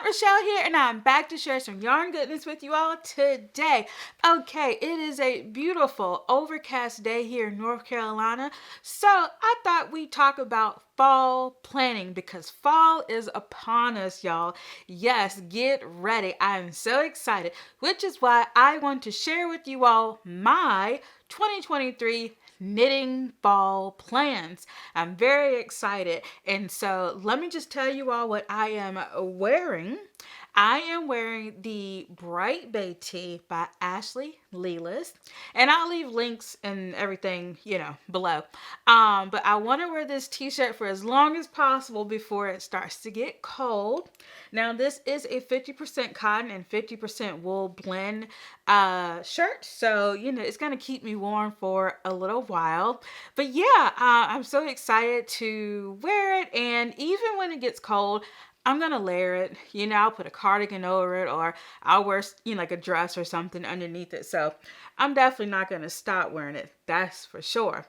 Rochelle here, and I'm back to share some yarn goodness with you all today. Okay, it is a beautiful overcast day here in North Carolina, so I thought we'd talk about fall planning because fall is upon us, y'all. Yes, get ready. I'm so excited, which is why I want to share with you all my 2023 knitting fall plans. I'm very excited. And so let me just tell you all what I am wearing. I am wearing the Bright Bay tee by Ashley Lelis, and I'll leave links and everything, below. But I want to wear this t-shirt for as long as possible before it starts to get cold. Now, this is a 50% cotton and 50% wool blend shirt, so it's gonna keep me warm for a little while. But yeah, I'm so excited to wear it, and even when it gets cold, I'm gonna layer it. I'll put a cardigan over it, or I'll wear, like a dress or something underneath it. So I'm definitely not gonna stop wearing it. That's for sure.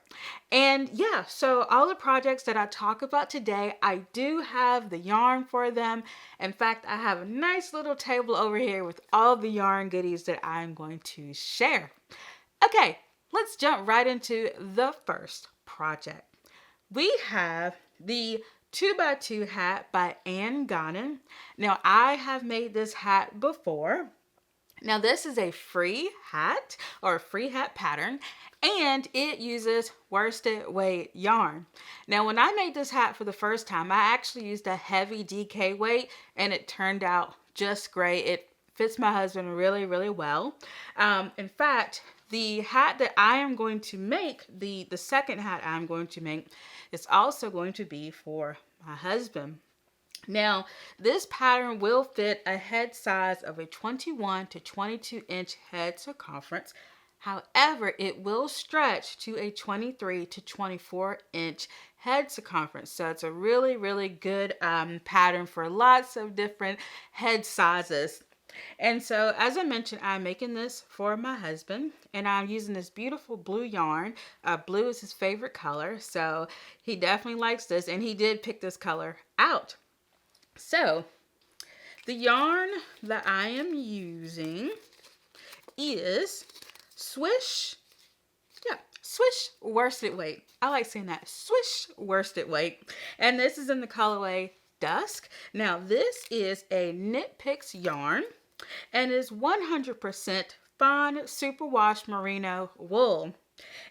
And yeah, so all the projects that I talk about today, I do have the yarn for them. In fact, I have a nice little table over here with all the yarn goodies that I'm going to share. Okay, let's jump right into the first project. We have the 2x2 hat by Anne Gonin. Now, I have made this hat before. Now, this is a free hat or a free hat pattern, and it uses worsted weight yarn. Now, when I made this hat for the first time, I actually used a heavy DK weight, and it turned out just great. It fits my husband really, really well. In fact, the hat that I am going to make, the second hat I'm going to make, is also going to be for my husband. Now, this pattern will fit a head size of a 21 to 22 inch head circumference. However, it will stretch to a 23 to 24 inch head circumference. So it's a really, really good pattern for lots of different head sizes. And so, as I mentioned, I'm making this for my husband, and I'm using this beautiful blue yarn. Blue is his favorite color, so he definitely likes this, and he did pick this color out. So, the yarn that I am using is Swish worsted weight. I like saying that, Swish worsted weight. And this is in the colorway Dusk. Now, this is a Knit Picks yarn and is 100% fine superwash merino wool.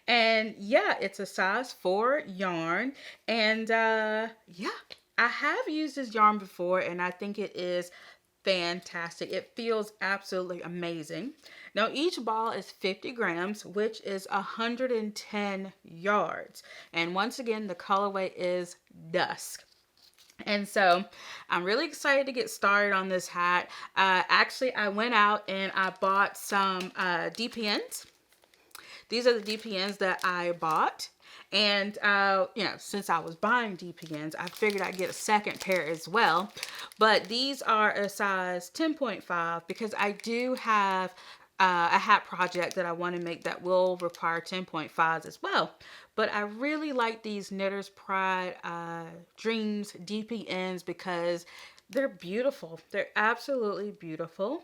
And yeah, it's a size 4 yarn. And yeah, I have used this yarn before, and I think it is fantastic. It feels absolutely amazing. Now, each ball is 50 grams, which is 110 yards. And once again, the colorway is Dusk. And so I'm really excited to get started on this hat. Actually, I went out and I bought some DPNs. These are the DPNs that I bought. And, since I was buying DPNs, I figured I'd get a second pair as well. But these are a size 10.5 because I do have a hat project that I want to make that will require 10.5s as well. But I really like these Knitter's Pride Dreams DPNs because they're beautiful. They're absolutely beautiful.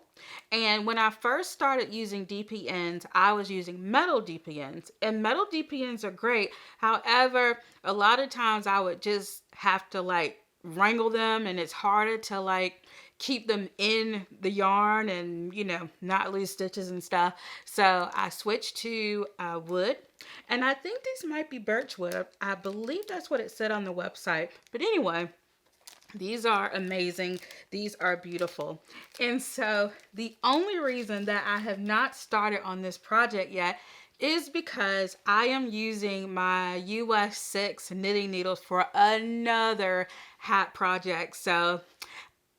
And when I first started using DPNs, I was using metal DPNs. And metal DPNs are great. However, a lot of times I would just have to wrangle them, and it's harder to keep them in the yarn and not lose stitches and stuff. So I switched to wood, and I think these might be birchwood. I believe that's what it said on the website. But anyway, these are amazing. These are beautiful. And so the only reason that I have not started on this project yet is because I am using my US 6 knitting needles for another hat project. So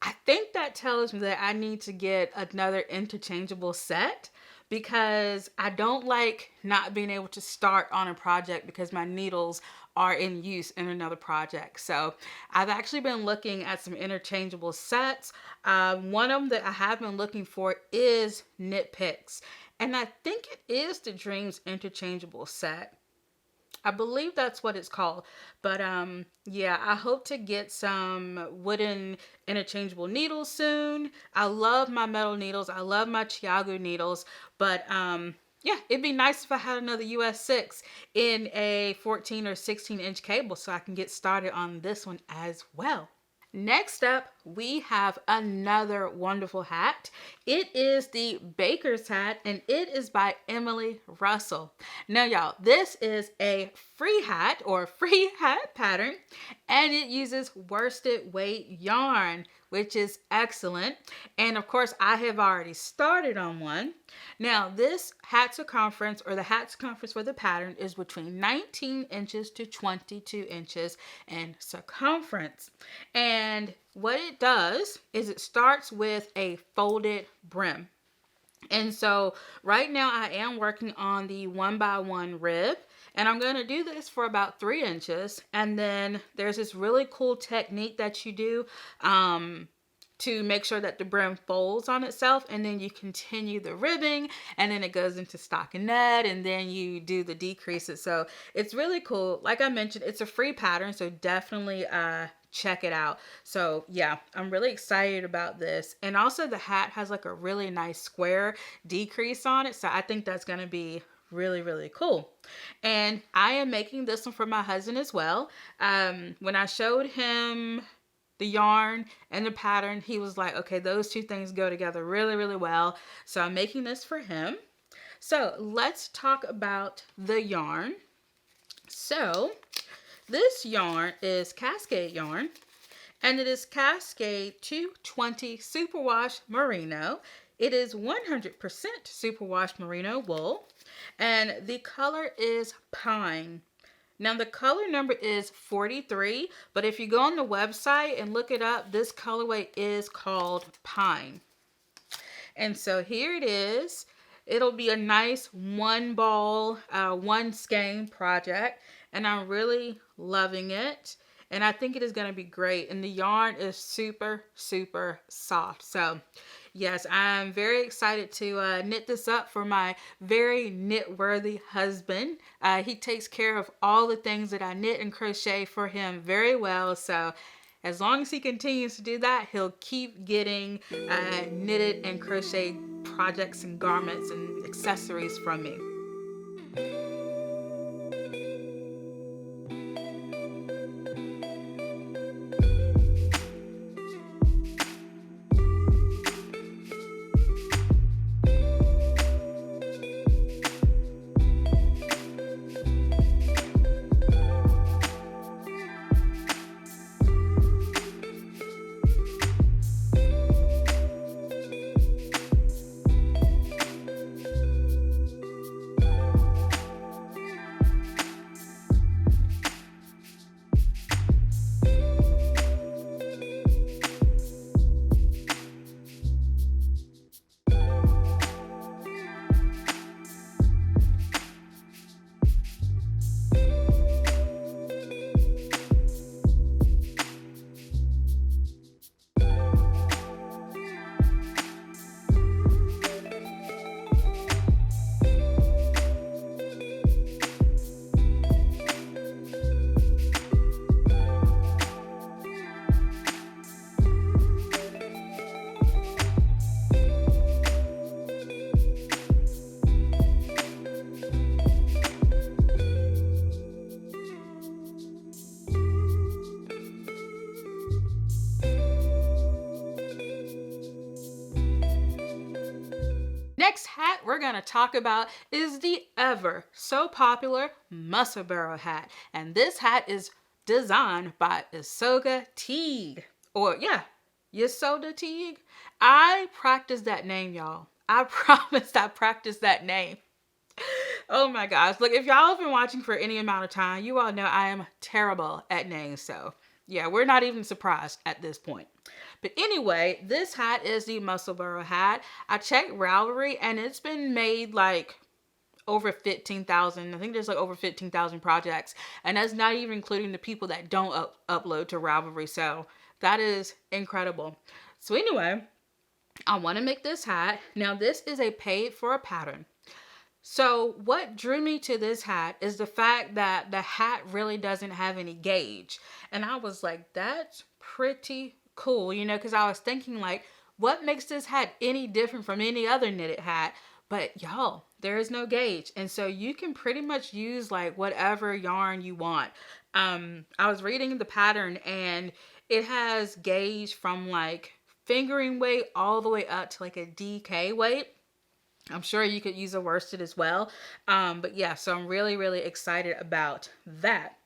I think that tells me that I need to get another interchangeable set, because I don't like not being able to start on a project because my needles are in use in another project. So I've actually been looking at some interchangeable sets. One of them that I have been looking for is Knit Picks, and I think it is the Dreams interchangeable set. I believe that's what it's called. But yeah, I hope to get some wooden interchangeable needles soon. I love my metal needles. I love my Chiago needles. But yeah, it'd be nice if I had another US6 in a 14 or 16-inch cable so I can get started on this one as well. Next up, we have another wonderful hat. It is the Baker's hat, and it is by Emily Russell. Now, y'all, this is a free hat or free hat pattern, and it uses worsted weight yarn, which is excellent. And of course, I have already started on one. Now, this hat circumference, or the hat circumference for the pattern, is between 19 inches to 22 inches in circumference. And what it does is it starts with a folded brim. And so right now I am working on the 1x1 rib, and I'm going to do this for about 3 inches. And then there's this really cool technique that you do to make sure that the brim folds on itself, and then you continue the ribbing, and then it goes into stockinette, and then you do the decreases. So it's really cool. Like I mentioned, it's a free pattern, so definitely check it out. So yeah, I'm really excited about this. And also the hat has like a really nice square decrease on it, so I think that's going to be really, really cool. And I am making this one for my husband as well. When I showed him the yarn and the pattern, he was like, okay, those two things go together really, really well. So I'm making this for him. So let's talk about the yarn. So this yarn is Cascade yarn, and it is Cascade 220 Superwash Merino. It is 100% superwash merino wool, and the color is pine. Now the color number is 43, but if you go on the website and look it up, this colorway is called pine. And so here it is. It'll be a nice one ball, one skein project, and I'm really loving it. And I think it is going to be great. And the yarn is super, super soft. So yes, I'm very excited to knit this up for my very knit-worthy husband. He takes care of all the things that I knit and crochet for him very well. So as long as he continues to do that, he'll keep getting knitted and crocheted projects and garments and accessories from me. Next hat we're going to talk about is the ever so popular Musselburgh hat. And this hat is designed by Isoga Teague. Or yeah, Isoga Teague. I practiced that name, y'all. I promised I practiced that name. Oh my gosh. Look, if y'all have been watching for any amount of time, you all know I am terrible at names. So yeah, we're not even surprised at this point. But anyway, this hat is the Musselburgh hat. I checked Ravelry and it's been made like over 15,000. I think there's like over 15,000 projects. And that's not even including the people that don't upload to Ravelry. So that is incredible. So anyway, I want to make this hat. Now this is a paid for a pattern. So what drew me to this hat is the fact that the hat really doesn't have any gauge. And I was like, that's pretty cool, because I was thinking like, what makes this hat any different from any other knitted hat? But y'all, there is no gauge. And so you can pretty much use like whatever yarn you want. I was reading the pattern and it has gauge from like fingering weight all the way up to like a DK weight. I'm sure you could use a worsted as well. But yeah, so I'm really, really excited about that.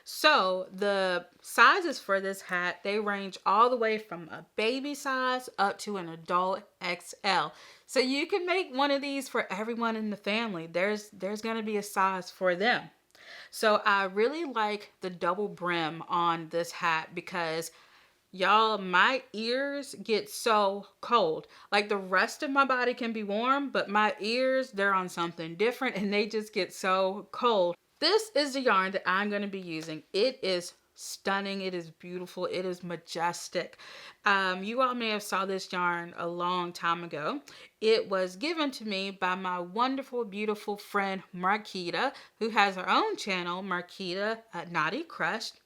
So the sizes for this hat, they range all the way from a baby size up to an adult XL. So you can make one of these for everyone in the family. There's going to be a size for them. So I really like the double brim on this hat because y'all, my ears get so cold. Like the rest of my body can be warm, but my ears, they're on something different and they just get so cold. This is the yarn that I'm going to be using. It is stunning. It is beautiful. It is majestic. You all may have saw this yarn a long time ago. It was given to me by my wonderful, beautiful friend Marquita, who has her own channel, Marquita Naughty Crushed.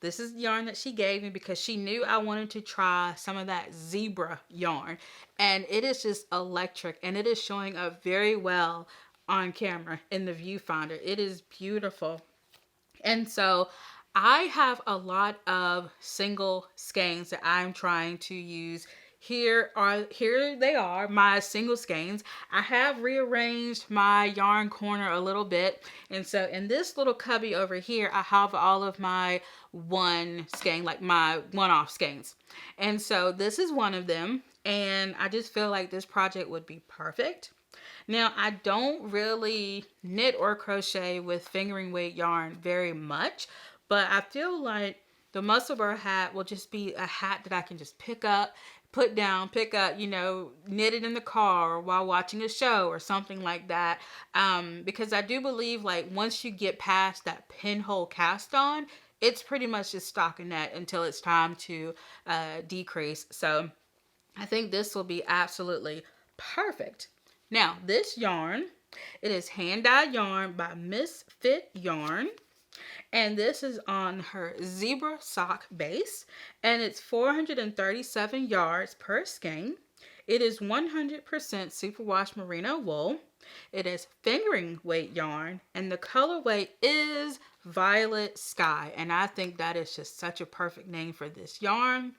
This is the yarn that she gave me because she knew I wanted to try some of that zebra yarn. And it is just electric and it is showing up very well on camera in the viewfinder. It is beautiful. And so I have a lot of single skeins that I'm trying to use. Here they are, my single skeins. I have rearranged my yarn corner a little bit. And so in this little cubby over here, I have all of my one skein, like my one-off skeins. And so this is one of them. And I just feel like this project would be perfect. Now, I don't really knit or crochet with fingering weight yarn very much, but I feel like the Muscle Burr hat will just be a hat that I can just pick up, put down, pick up, knit it in the car or while watching a show or something like that. Because I do believe like once you get past that pinhole cast on, it's pretty much just stockinette until it's time to decrease. So I think this will be absolutely perfect. Now, this yarn, it is hand-dyed yarn by Misfit Yarn. And this is on her zebra sock base. And it's 437 yards per skein. It is 100% superwash merino wool. It is fingering weight yarn. And the colorway is Violet Sky. And I think that is just such a perfect name for this yarn.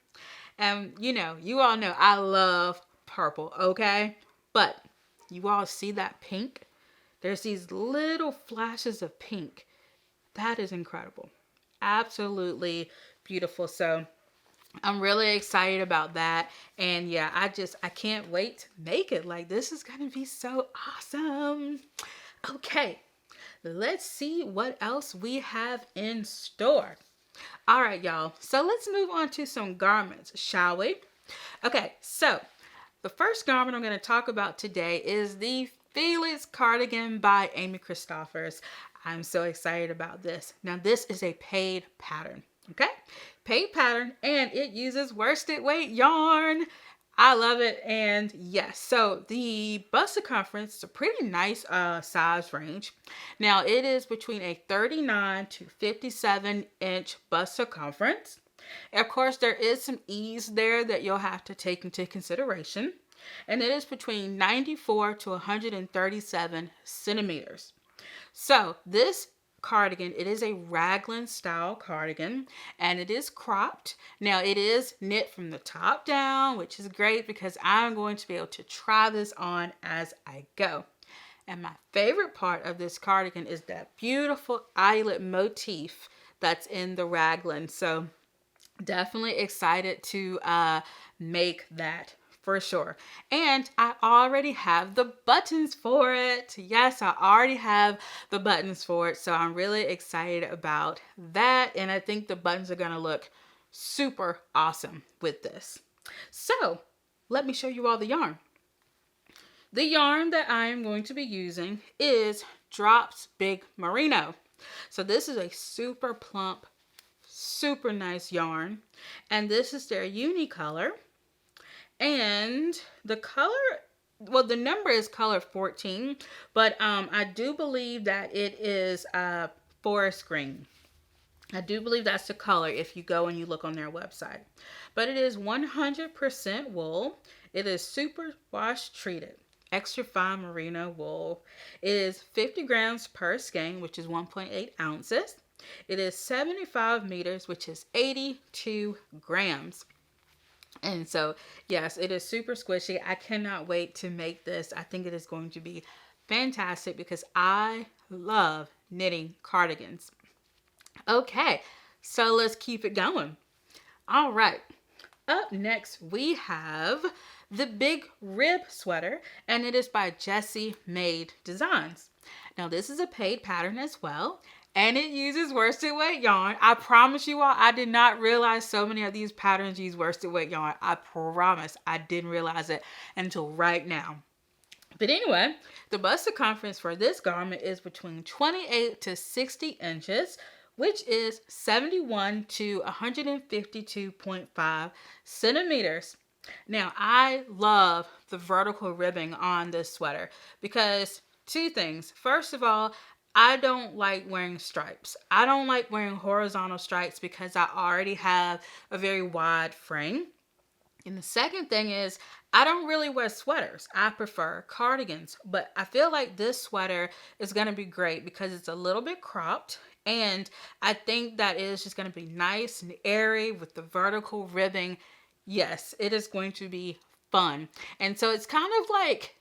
And, you all know I love purple, okay? But you all see that pink? There's these little flashes of pink. That is incredible. Absolutely beautiful. So I'm really excited about that. And yeah, I can't wait to make it. Like, this is going to be so awesome. Okay, let's see what else we have in store. All right, y'all. So let's move on to some garments, shall we? Okay, so the first garment I'm going to talk about today is the Felix cardigan by Amy Christoffers. I'm so excited about this. Now, this is a paid pattern, okay? Paid pattern, and it uses worsted weight yarn. I love it, and yes, so the bust circumference is a pretty nice size range. Now, it is between a 39 to 57 inch bust circumference. Of course, there is some ease there that you'll have to take into consideration. And it is between 94 to 137 centimeters. So this cardigan, it is a raglan style cardigan and it is cropped. Now it is knit from the top down, which is great because I'm going to be able to try this on as I go. And my favorite part of this cardigan is that beautiful eyelet motif that's in the raglan. So definitely excited to make that for sure. And I already have the buttons for it. Yes, I already have the buttons for it. So I'm really excited about that. And I think the buttons are going to look super awesome with this. So let me show you all the yarn. The yarn that I am going to be using is Drops Big Merino. So this is a super plump, super nice yarn. And this is their uni color. And the color well, the number is color 14, but I do believe that it is forest green. I do believe that's the color if you go and you look on their website. But it is 100% wool. It is super wash treated. Extra fine merino wool. It is 50 grams per skein, which is 1.8 ounces. It is 75 meters, which is 82 grams. And so, yes, it is super squishy. I cannot wait to make this. I think it is going to be fantastic because I love knitting cardigans. Okay, so let's keep it going. All right, up next we have the Big Rib Sweater, and it is by Jessie Made Designs. Now, this is a paid pattern as well, and it uses worsted weight yarn. I promise you all, I did not realize so many of these patterns use worsted weight yarn. I promise I didn't realize it until right now. But anyway, the bust circumference for this garment is between 28 to 60 inches, which is 71 to 152.5 centimeters. Now, I love the vertical ribbing on this sweater because two things. First of all, I don't like wearing stripes. I don't like wearing horizontal stripes because I already have a very wide frame. And the second thing is, I don't really wear sweaters. I prefer cardigans. But I feel like this sweater is going to be great because it's a little bit cropped. And I think that it is just going to be nice and airy with the vertical ribbing. Yes, it is going to be fun. And so it's kind of like,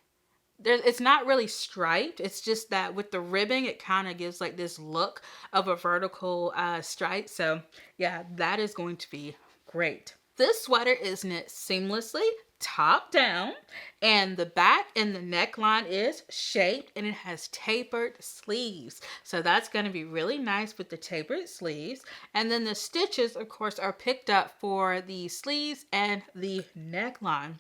it's not really striped. It's just that with the ribbing, it kind of gives like this look of a vertical stripe. So yeah, that is going to be great. This sweater is knit seamlessly, top down, and the back and the neckline is shaped, and it has tapered sleeves. So that's going to be really nice with the tapered sleeves. And then the stitches, of course, are picked up for the sleeves and the neckline.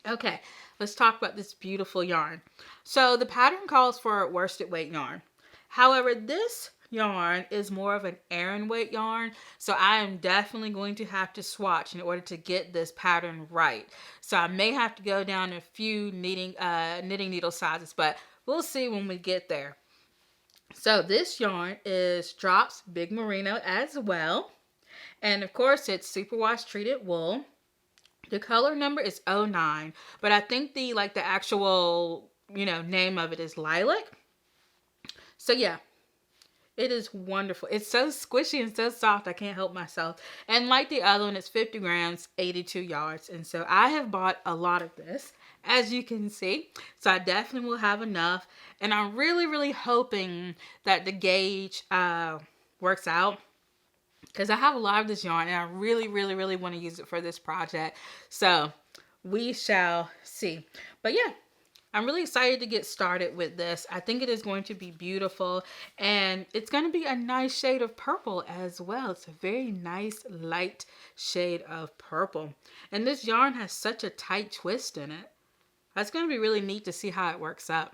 Okay, let's talk about this beautiful yarn. So the pattern calls for worsted weight yarn. However, this yarn is more of an Aran weight yarn, so I am definitely going to have to swatch in order to get this pattern right. So I may have to go down a few knitting needle sizes, but we'll see when we get there. So this yarn is Drops Big Merino as well, and of course it's superwash treated wool. The color number is 09, but I think the actual name of it is Lilac. So yeah, it is wonderful. It's so squishy and so soft, I can't help myself. And like the other one, it's 50 grams, 82 yards. And so I have bought a lot of this, as you can see. So I definitely will have enough. And I'm really, really hoping that the gauge works out, because I have a lot of this yarn and I really, really, really want to use it for this project. So we shall see. But yeah, I'm really excited to get started with this. I think it is going to be beautiful, and it's going to be a nice shade of purple as well. It's a very nice light shade of purple. And this yarn has such a tight twist in it. That's going to be really neat to see how it works out.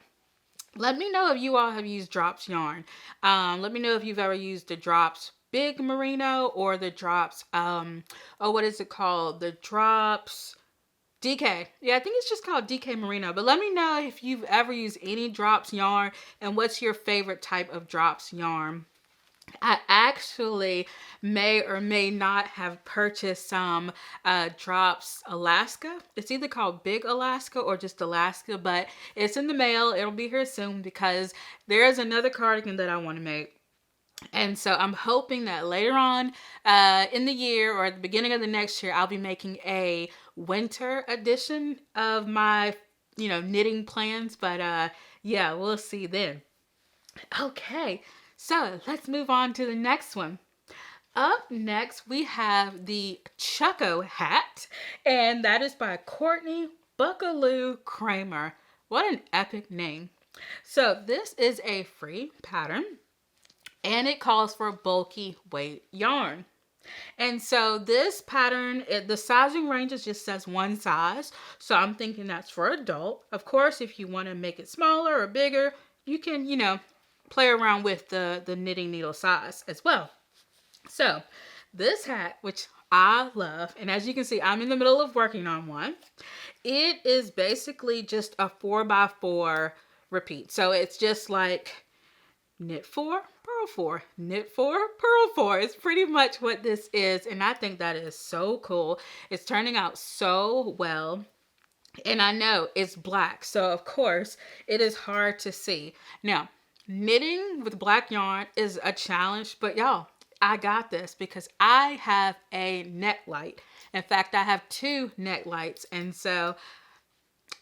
Let me know if you all have used Drops yarn. Let me know if you've ever used the Drops Big Merino or the Drops, what is it called? The Drops DK. Yeah, I think it's just called DK Merino. But let me know if you've ever used any Drops yarn and what's your favorite type of Drops yarn. I actually may or may not have purchased some Drops Alaska. It's either called Big Alaska or just Alaska, but it's in the mail. It'll be here soon because there's another cardigan that I want to make. And so I'm hoping that later on in the year or at the beginning of the next year, I'll be making a winter edition of my, knitting plans. But yeah, we'll see then. Okay, so let's move on to the next one. Up next, we have the Chucko hat, and that is by Courtney Buckaloo Kramer. What an epic name. So this is a free pattern, and it calls for bulky weight yarn. And so this pattern, the sizing range just says one size. So I'm thinking that's for adult. Of course, if you want to make it smaller or bigger, you can, play around with the knitting needle size as well. So this hat, which I love, and as you can see, I'm in the middle of working on one. It is basically just a 4x4 repeat. So it's just like knit 4, purl 4, knit 4, purl 4. It's pretty much what this is, and I think that is so cool. It's turning out so well. And I know it's black, so of course it is hard to see. Now, knitting with black yarn is a challenge, but y'all, I got this because I have a neck light. In fact, I have two neck lights, and so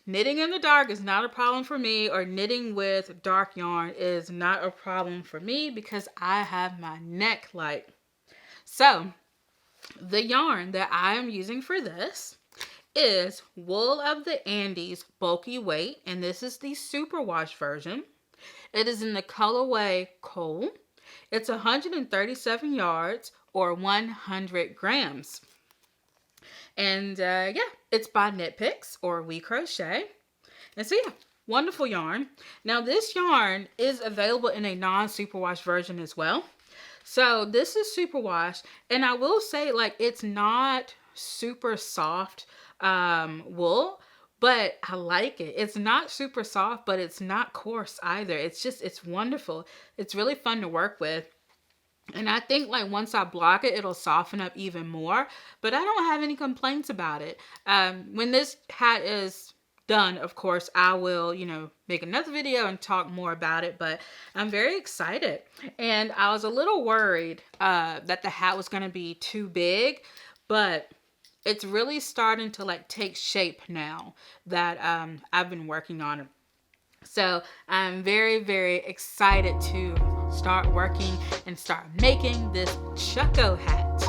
knitting in the dark is not a problem for me, or knitting with dark yarn is not a problem for me because I have my neck light. So, the yarn that I am using for this is Wool of the Andes Bulky Weight, and this is the superwash version. It is in the colorway Coal. It's 137 yards or 100 grams. And yeah, it's by Knit Picks or We Crochet. And so yeah, wonderful yarn. Now this yarn is available in a non-superwash version as well. So this is superwash, and I will say, like, it's not super soft wool, but I like it. It's not super soft, but it's not coarse either. It's wonderful. It's really fun to work with. And I think, like, once I block it, it'll soften up even more. But I don't have any complaints about it. When this hat is done, of course, I will, make another video and talk more about it. But I'm very excited. And I was a little worried that the hat was going to be too big. But it's really starting to, like, take shape now that I've been working on it. So I'm very, very excited to start working and start making this Chucko hat.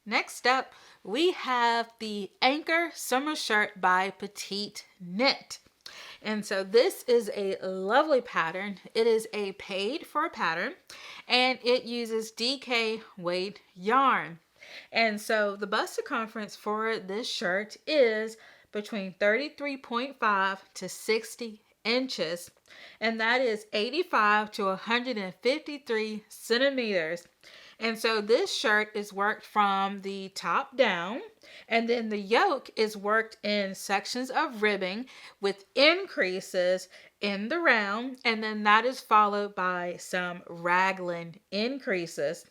Next up, we have the Anchor Summer Shirt by Petite Knit. And so this is a lovely pattern. It is a paid for a pattern, and it uses DK weight yarn. And so the bust circumference for this shirt is between 33.5 to 60 inches, and that is 85 to 153 centimeters. And so this shirt is worked from the top down, and then the yoke is worked in sections of ribbing with increases in the round, and then that is followed by some raglan increases.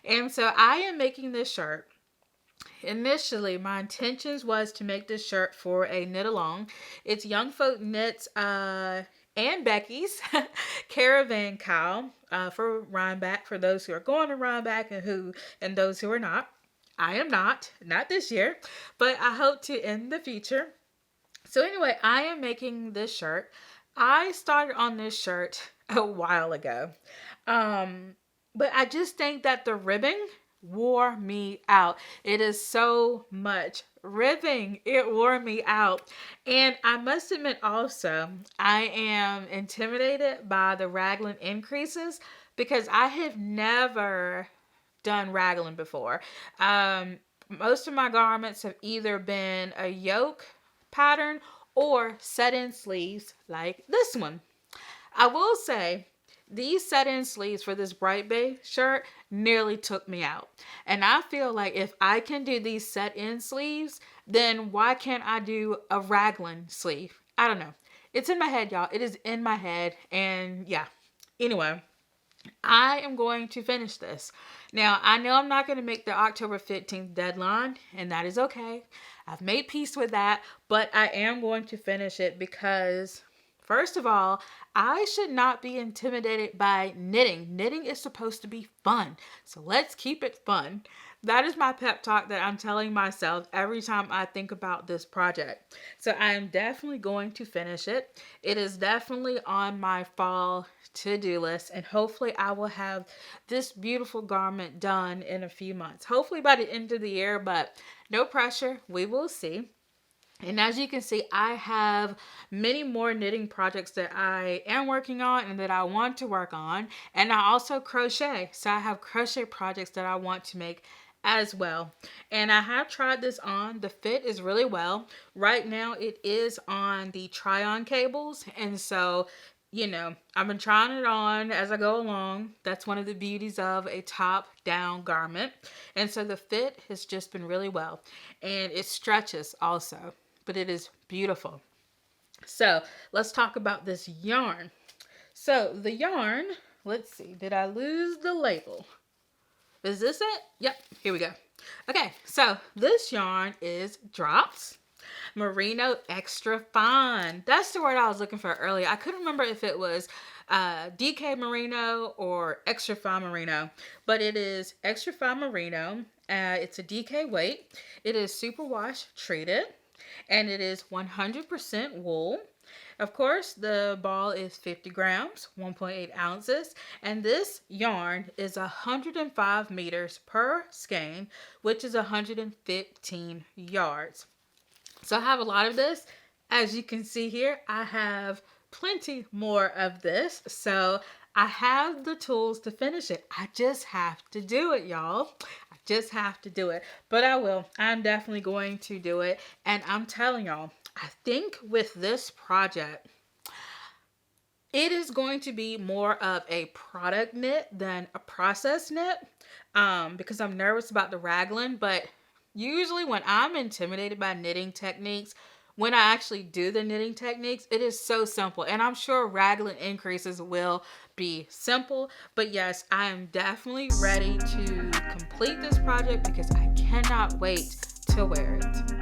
And so I am making this shirt. Initially, my intentions was to make this shirt for a knit along. It's Young Folk Knits and Becky's Caravan Cow for Rhinebeck, for those who are going to Rhinebeck and those who are not. I am not this year, but I hope to in the future. So anyway, I am making this shirt. I started on this shirt a while ago, but I just think that the ribbing wore me out. It is so much ribbing. It wore me out. And I must admit also, I am intimidated by the raglan increases because I have never done raglan before. Most of my garments have either been a yoke pattern or set-in sleeves like this one. I will say, these set-in sleeves for this Bright Bay shirt nearly took me out. And I feel like if I can do these set-in sleeves, then why can't I do a raglan sleeve? I don't know. It's in my head, y'all. It is in my head. And yeah. Anyway, I am going to finish this. Now, I know I'm not going to make the October 15th deadline, and that is okay. I've made peace with that, but I am going to finish it because, first of all, I should not be intimidated by knitting. Knitting is supposed to be fun, so let's keep it fun. That is my pep talk that I'm telling myself every time I think about this project. So I am definitely going to finish it. It is definitely on my fall to-do list, and hopefully I will have this beautiful garment done in a few months. Hopefully by the end of the year, but no pressure. We will see. And as you can see, I have many more knitting projects that I am working on and that I want to work on. And I also crochet. So I have crochet projects that I want to make as well. And I have tried this on. The fit is really well. Right now it is on the try-on cables. And so, you know, I've been trying it on as I go along. That's one of the beauties of a top-down garment. And so the fit has just been really well. And it stretches also, but it is beautiful. So let's talk about this yarn. So the yarn, let's see, did I lose the label? Is this it? Yep, here we go. Okay, so this yarn is Drops Merino Extra Fine. That's the word I was looking for earlier. I couldn't remember if it was DK Merino or Extra Fine Merino, but it is Extra Fine Merino. It's a DK weight. It is superwash treated, and it is 100% wool. Of course, the ball is 50 grams, 1.8 ounces, and this yarn is 105 meters per skein, which is 115 yards. So I have a lot of this. As you can see here, I have plenty more of this. So I have the tools to finish it. I just have to do it, y'all. I just have to do it. But I will. I'm definitely going to do it. And I'm telling y'all, I think with this project, it is going to be more of a product knit than a process knit, because I'm nervous about the raglan. But usually when I'm intimidated by knitting techniques, when I actually do the knitting techniques, it is so simple. And I'm sure raglan increases will be simple. But yes, I am definitely ready to complete this project because I cannot wait to wear it.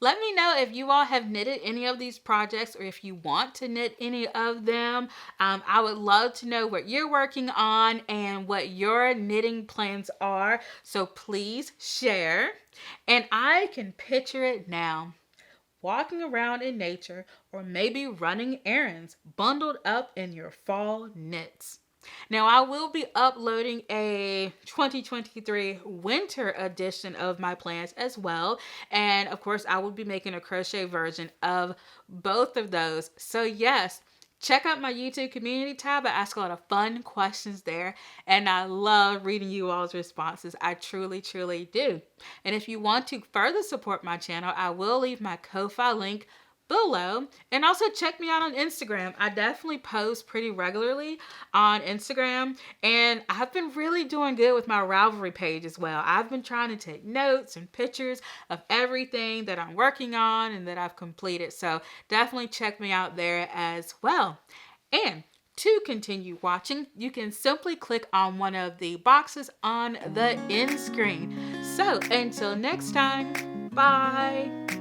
Let me know if you all have knitted any of these projects or if you want to knit any of them. I would love to know what you're working on and what your knitting plans are. So please share. And I can picture it now. Walking around in nature or maybe running errands, bundled up in your fall knits. Now, I will be uploading a 2023 winter edition of my plans as well. And of course, I will be making a crochet version of both of those. So yes, check out my YouTube community tab. I ask a lot of fun questions there. And I love reading you all's responses. I truly, truly do. And if you want to further support my channel, I will leave my Ko-Fi link below, and also check me out on Instagram. I definitely post pretty regularly on Instagram, and I've been really doing good with my Ravelry page as well. I've been trying to take notes and pictures of everything that I'm working on and that I've completed, so definitely check me out there as well. And to continue watching, you can simply click on one of the boxes on the end screen. So until next time, bye.